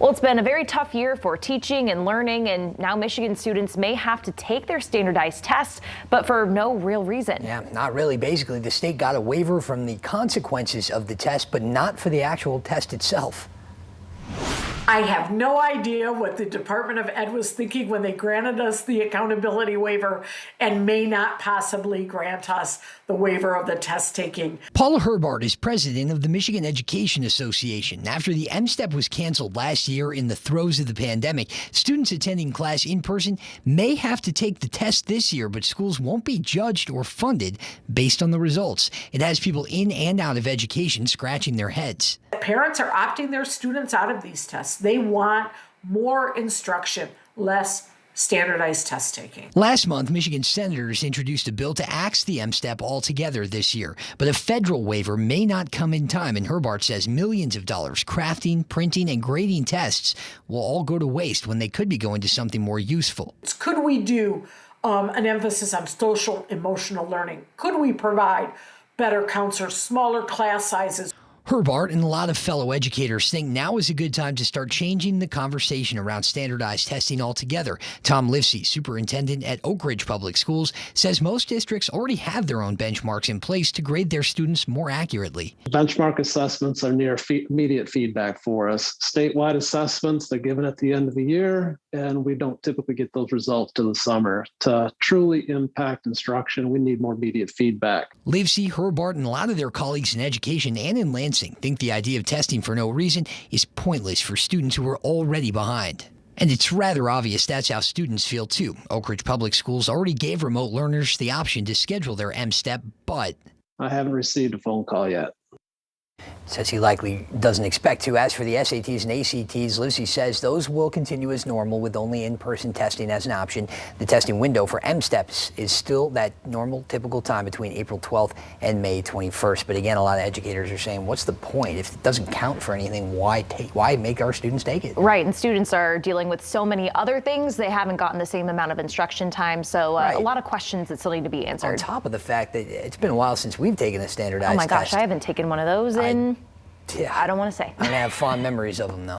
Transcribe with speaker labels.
Speaker 1: Well, it's been a very tough year for teaching and learning, and now Michigan students may have to take their standardized tests, but for no real reason.
Speaker 2: Yeah, not really. Basically, the state got a waiver from the consequences of the test, but not for the actual test itself.
Speaker 3: I have no idea what the Department of Ed was thinking when they granted us the accountability waiver and may not possibly grant us the waiver of the test taking.
Speaker 2: Paula Herbart is president of the Michigan Education Association. After the M-STEP was canceled last year in the throes of the pandemic, students attending class in person may have to take the test this year, but schools won't be judged or funded based on the results. It has people in and out of education scratching their heads.
Speaker 3: Parents are opting their students out of these tests. They want more instruction, less standardized test taking.
Speaker 2: Last month, Michigan senators introduced a bill to axe the M-STEP altogether this year, but a federal waiver may not come in time, and Herbart says millions of dollars crafting, printing, and grading tests will all go to waste when they could be going to something more useful.
Speaker 3: Could we do an emphasis on social emotional learning? Could we provide better counselors, smaller class sizes?
Speaker 2: Herbart and a lot of fellow educators think now is a good time to start changing the conversation around standardized testing altogether. Tom Livesey, superintendent at Oak Ridge Public Schools, says most districts already have their own benchmarks in place to grade their students more accurately.
Speaker 4: Benchmark assessments are near immediate feedback for us. Statewide assessments, they're given at the end of the year, and we don't typically get those results till the summer. To truly impact instruction, we need more immediate feedback.
Speaker 2: Livesey, Herbart, and a lot of their colleagues in education and in Lansing think the idea of testing for no reason is pointless for students who are already behind. And it's rather obvious that's how students feel too. Oak Ridge Public Schools already gave remote learners the option to schedule their M-STEP, but
Speaker 4: I haven't received a phone call yet.
Speaker 2: Says he likely doesn't expect to. As for the SATs and ACTs, Livesey says those will continue as normal with only in-person testing as an option. The testing window for M-STEPs is still that normal, typical time between April 12th and May 21st. But again, a lot of educators are saying, what's the point? If it doesn't count for anything, why make our students take it?
Speaker 1: Right, and students are dealing with so many other things. They haven't gotten the same amount of instruction time, so
Speaker 2: Right.
Speaker 1: a lot of questions that still need to be answered.
Speaker 2: On top of the fact that it's been a while since we've taken a standardized
Speaker 1: Oh my gosh,
Speaker 2: test.
Speaker 1: I haven't taken one of those in,
Speaker 2: Yeah,
Speaker 1: I don't want to say.
Speaker 2: I have fond memories of them, though.